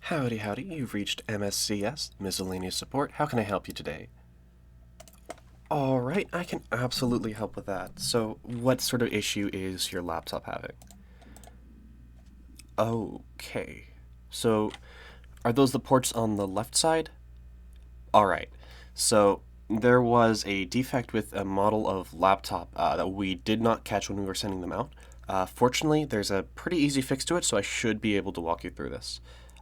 Howdy, howdy, you've reached MSCS, Miscellaneous Support. How can I help you today? Alright, I can absolutely help with that. So, what sort of issue is your laptop having? Okay. So, are those the ports on the left side? Alright. So, there was a defect with a model of laptop that we did not catch when we were sending them out. Fortunately, there's a pretty easy fix to it, so I should be able to walk you through this.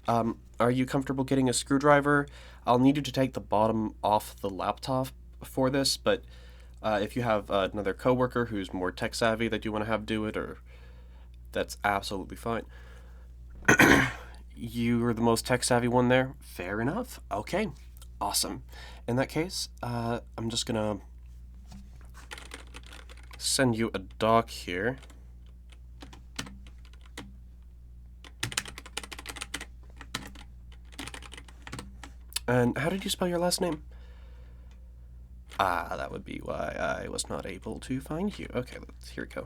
Are you comfortable getting a screwdriver? I'll need you to take the bottom off the laptop for this, but if you have another coworker who's more tech savvy that you want to have do it, or that's absolutely fine. You are the most tech savvy one there. Fair enough. Okay, awesome. In that case, I'm just gonna send you a doc here. And how did you spell your last name? Ah, that would be why I was not able to find you. Okay, here we go.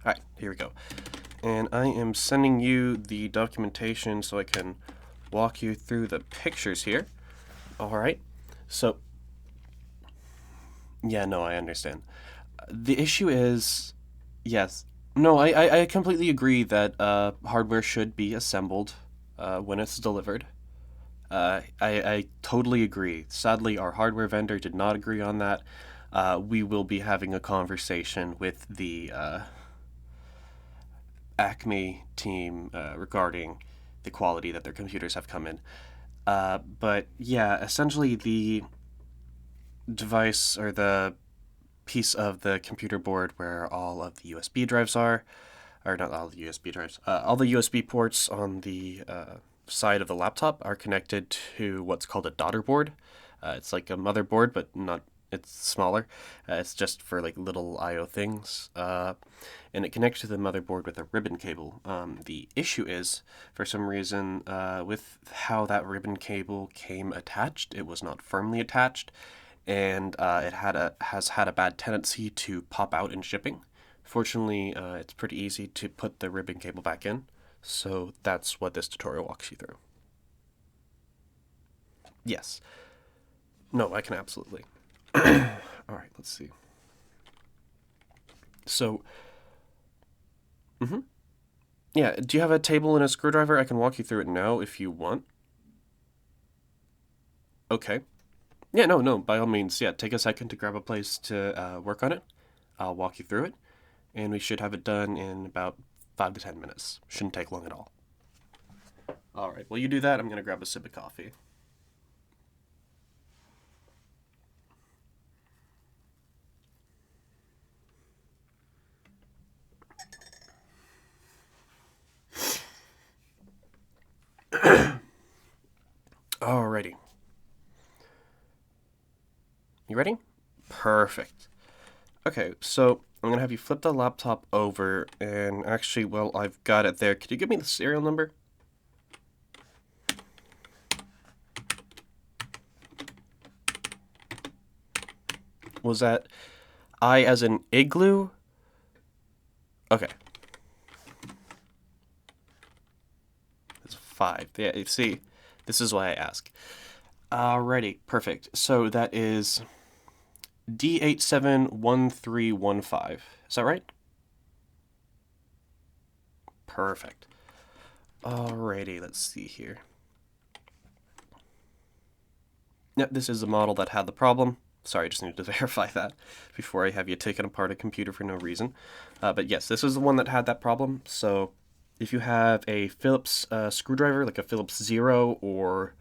Alright, here we go. And I am sending you the documentation so I can walk you through the pictures here. Alright, so, yeah, no, I understand. The issue is, yes, no, I completely agree that hardware should be assembled when it's delivered. I totally agree. Sadly, our hardware vendor did not agree on that. We will be having a conversation with the Acme team regarding the quality that their computers have come in. But yeah, essentially the device or the piece of the computer board where all of the USB drives are, or not all the USB drives, all the USB ports on the side of the laptop are connected to what's called a daughter board. It's like a motherboard, but not. It's smaller. It's just for like little I/O things, and it connects to the motherboard with a ribbon cable. The issue is, for some reason, with how that ribbon cable came attached, it was not firmly attached, and it has had a bad tendency to pop out in shipping. Fortunately, it's pretty easy to put the ribbon cable back in, so that's what this tutorial walks you through. Yes. No, I can absolutely. All right, let's see. So, yeah, do you have a table and a screwdriver? I can walk you through it now if you want. Okay. Yeah, no, by all means, yeah, take a second to grab a place to work on it. I'll walk you through it, and we should have it done in about 5 to 10 minutes. Shouldn't take long at all. All right, while you do that, I'm going to grab a sip of coffee. Alrighty. You ready? Perfect. Okay, so I'm going to have you flip the laptop over, and actually, well, I've got it there. Could you give me the serial number? Was that I as in igloo? Okay. It's 5. Yeah, you see, this is why I ask. Alrighty, perfect. So that is D871315. Is that right? Perfect. Alrighty, let's see here. Yep, this is the model that had the problem. Sorry, I just needed to verify that before I have you taken apart a computer for no reason. But yes, this is the one that had that problem. So if you have a Phillips screwdriver, like a Phillips 0 or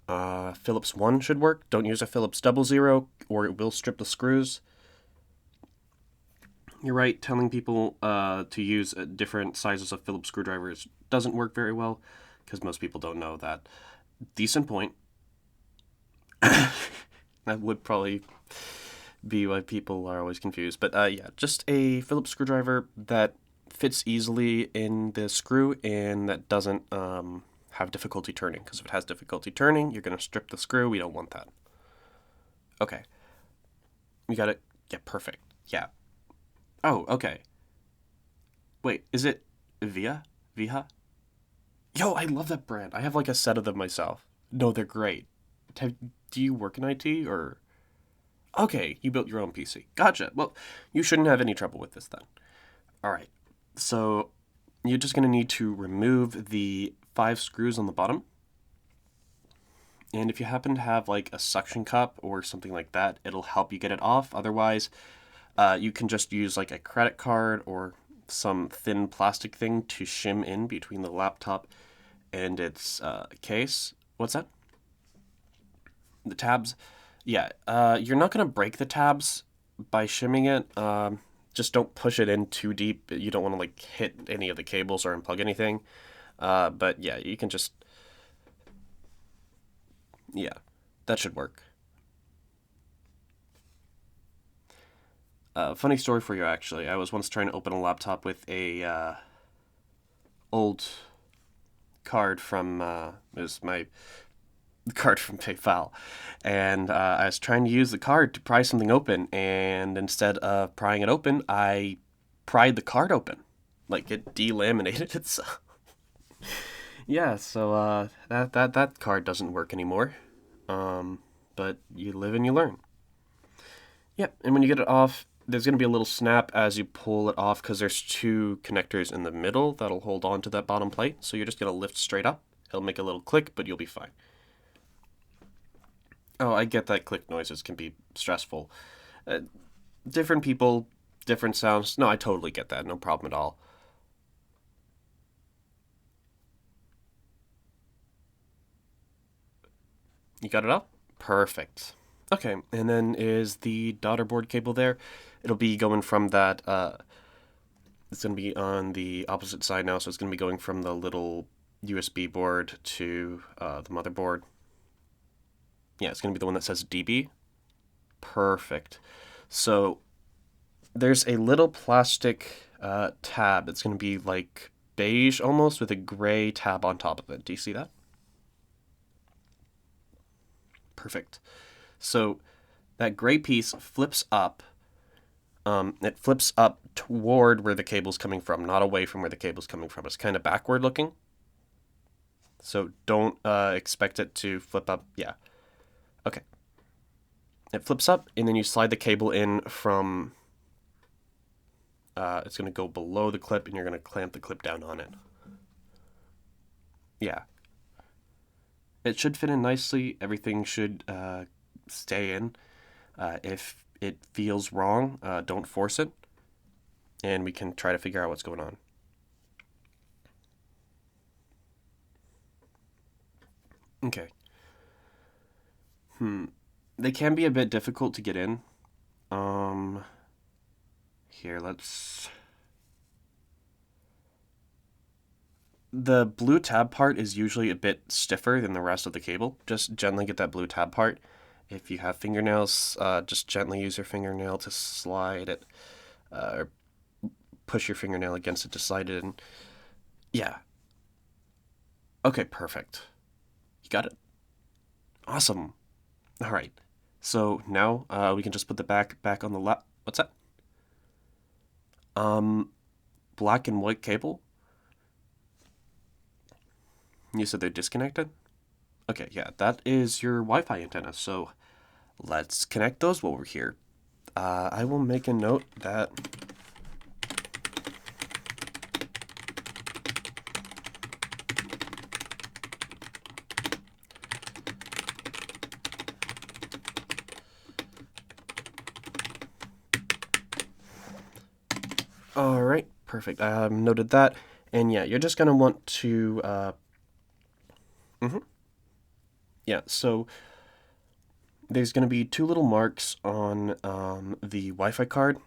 Phillips 1 should work. Don't use a Phillips 00 or it will strip the screws. You're right, telling people to use different sizes of Phillips screwdrivers doesn't work very well because most people don't know that. Decent point. That would probably be why people are always confused. But yeah, just a Phillips screwdriver that fits easily in the screw and that doesn't have difficulty turning. Because if it has difficulty turning, you're going to strip the screw. We don't want that. Okay. You got it Yeah, perfect. Yeah. Oh, okay. Wait, is it Via? Viha? Yo, I love that brand. I have like a set of them myself. No, they're great. Have, do you work in IT or? Okay, you built your own PC. Gotcha. Well, you shouldn't have any trouble with this then. All right. So you're just going to need to remove the 5 screws on the bottom. And if you happen to have like a suction cup or something like that, it'll help you get it off. Otherwise, you can just use like a credit card or some thin plastic thing to shim in between the laptop and its case. What's that? The tabs? Yeah, you're not going to break the tabs by shimming it. Just don't push it in too deep. You don't want to like hit any of the cables or unplug anything. But yeah, you can just, yeah, that should work. Funny story for you, actually. I was once trying to open a laptop with a old card from it was my card from PayPal, and I was trying to use the card to pry something open, and instead of prying it open, I pried the card open, like it delaminated itself. Yeah, so that card doesn't work anymore. Um, but you live and you learn. Yep, and when you get it off, there's going to be a little snap as you pull it off because there's 2 connectors in the middle that'll hold on to that bottom plate. So you're just going to lift straight up. It'll make a little click, but you'll be fine. Oh, I get that click noises can be stressful. Uh, Different people, different sounds. No, I totally get that. No problem at all. You got it up? Perfect. Okay, and then is the daughter board cable there? It'll be going from that. It's going to be on the opposite side now, so it's going to be going from the little USB board to the motherboard. Yeah, it's going to be the one that says DB. Perfect. So there's a little plastic tab. It's going to be like beige almost with a gray tab on top of it. Do you see that? Perfect. So that gray piece flips up. It flips up toward where the cable's coming from, not away from where the cable's coming from. It's kind of backward looking. So don't expect it to flip up. Yeah. Okay. It flips up, and then you slide the cable in from. It's going to go below the clip, and you're going to clamp the clip down on it. Yeah. It should fit in nicely. Everything should stay in. If it feels wrong, don't force it, and we can try to figure out what's going on. Okay. They can be a bit difficult to get in. Um, Here, let's. The blue tab part is usually a bit stiffer than the rest of the cable. Just gently get that blue tab part. If you have fingernails, just gently use your fingernail to slide it, or push your fingernail against it to slide it in. Yeah. Okay, perfect. You got it. Awesome. All right. So now we can just put the back on the left. What's that? Um, Black and white cable. You said they're disconnected. Okay, yeah, that is your Wi-Fi antenna. So let's connect those while we're here. I will make a note that. All right, perfect. I noted that. And yeah, you're just gonna want to. Mhm. Yeah, so there's gonna be 2 little marks on the Wi-Fi card.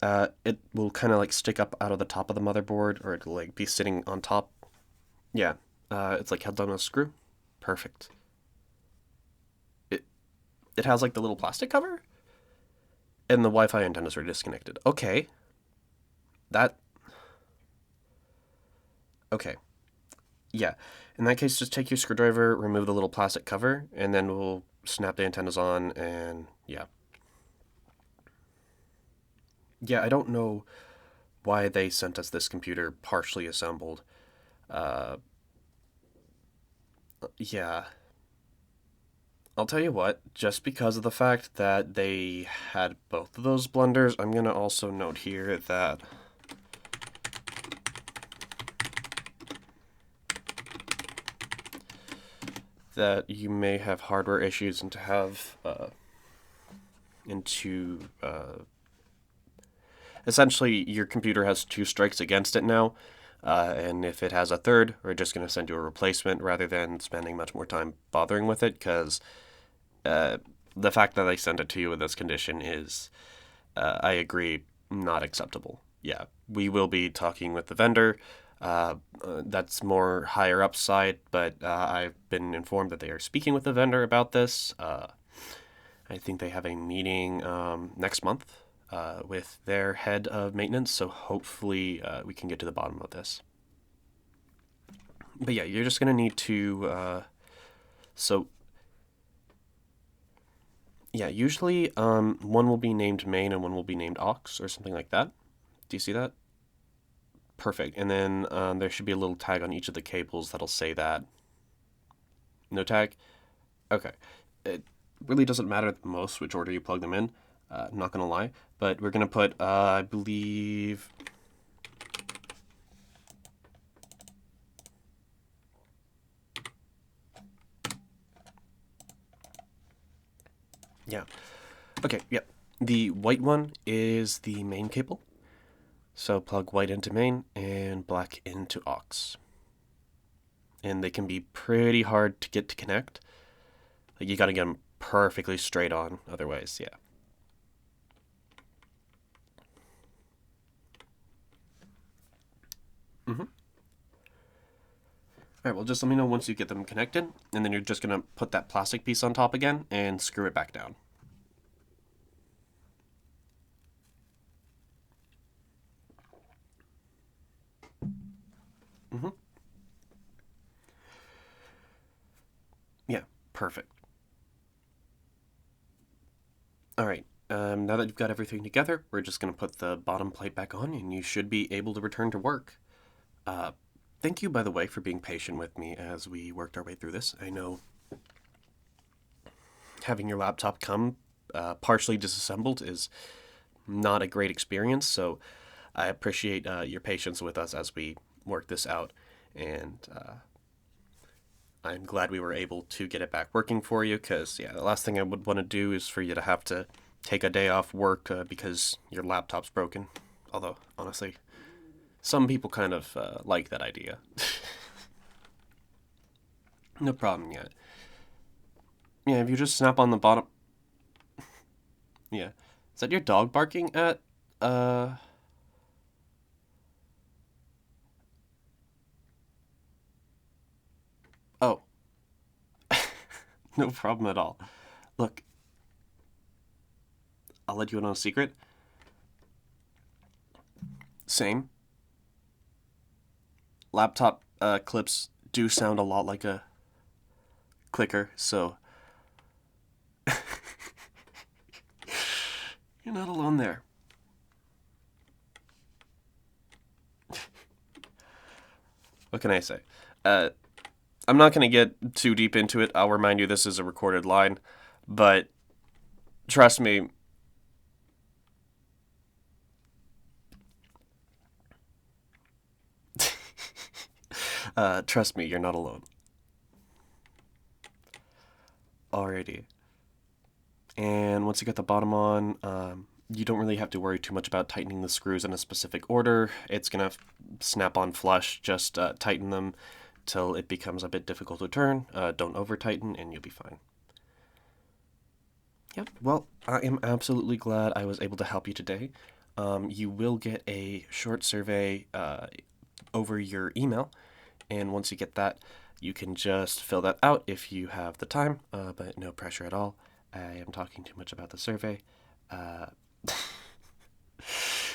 It will kind of like stick up out of the top of the motherboard, or it'll like be sitting on top. Yeah, it's like held on a screw. Perfect. It it has like the little plastic cover, and the Wi-Fi antennas are disconnected. Okay, that okay. Yeah. In that case, just take your screwdriver, remove the little plastic cover, and then we'll snap the antennas on, and yeah. Yeah, I don't know why they sent us this computer partially assembled. Uh, yeah, I'll tell you what, just because of the fact that they had both of those blunders, I'm going to also note here that you may have hardware issues and to have into essentially your computer has two strikes against it now. And if it has a third, we're just going to send you a replacement rather than spending much more time bothering with it because uh, the fact that they sent it to you with this condition is, I agree, not acceptable. Yeah, we will be talking with the vendor. That's more higher up side, but I've been informed that they are speaking with the vendor about this. I think they have a meeting next month with their head of maintenance, so hopefully we can get to the bottom of this. But yeah, you're just going to need to. So, yeah, usually one will be named main and one will be named aux or something like that. Do you see that? Perfect. And then there should be a little tag on each of the cables that'll say that. No tag? Okay. It really doesn't matter the most which order you plug them in. Not gonna lie, but we're gonna put, I believe, yeah. Okay, yep. The white one is the main cable. So plug white into main and black into aux. And they can be pretty hard to get to connect. Like you gotta get them perfectly straight on, otherwise, yeah. Mm-hmm. All right, well, just let me know once you get them connected, and then you're just gonna put that plastic piece on top again and screw it back down. Mm-hmm. Yeah, perfect. All right. Now that you've got everything together, we're just going to put the bottom plate back on, and you should be able to return to work. Uh, Thank you, by the way, for being patient with me as we worked our way through this. I know having your laptop come partially disassembled is not a great experience, so I appreciate your patience with us as we work this out, and I'm glad we were able to get it back working for you. Because yeah, the last thing I would want to do is for you to have to take a day off work because your laptop's broken. Although honestly, some people kind of like that idea. No problem yet. Yeah, if you just snap on the bottom. Yeah, is that your dog barking at? Uh. Oh, no problem at all. Look, I'll let you in on a secret. Same. Laptop clips do sound a lot like a clicker, so you're not alone there. What can I say? Uh, I'm not going to get too deep into it. I'll remind you this is a recorded line, but trust me, trust me, you're not alone. Alrighty. And once you get the bottom on, you don't really have to worry too much about tightening the screws in a specific order. It's gonna snap on flush. Just tighten them till it becomes a bit difficult to turn. Don't over tighten, and you'll be fine. Yep. Well, I am absolutely glad I was able to help you today. You will get a short survey over your email, and once you get that, you can just fill that out if you have the time, but no pressure at all. I am talking too much about the survey. Uh,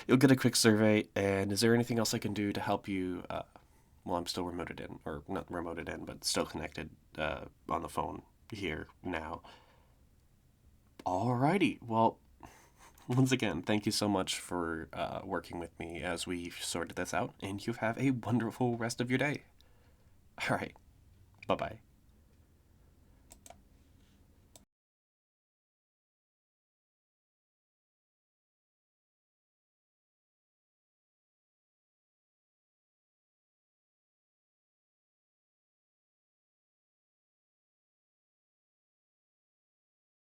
you'll get a quick survey, and is there anything else I can do to help you? Well, I'm still remoted in, or not remoted in, but still connected on the phone here now. Alrighty. Well, Once again, thank you so much for working with me as we sorted this out, and you have a wonderful rest of your day. All right, bye bye.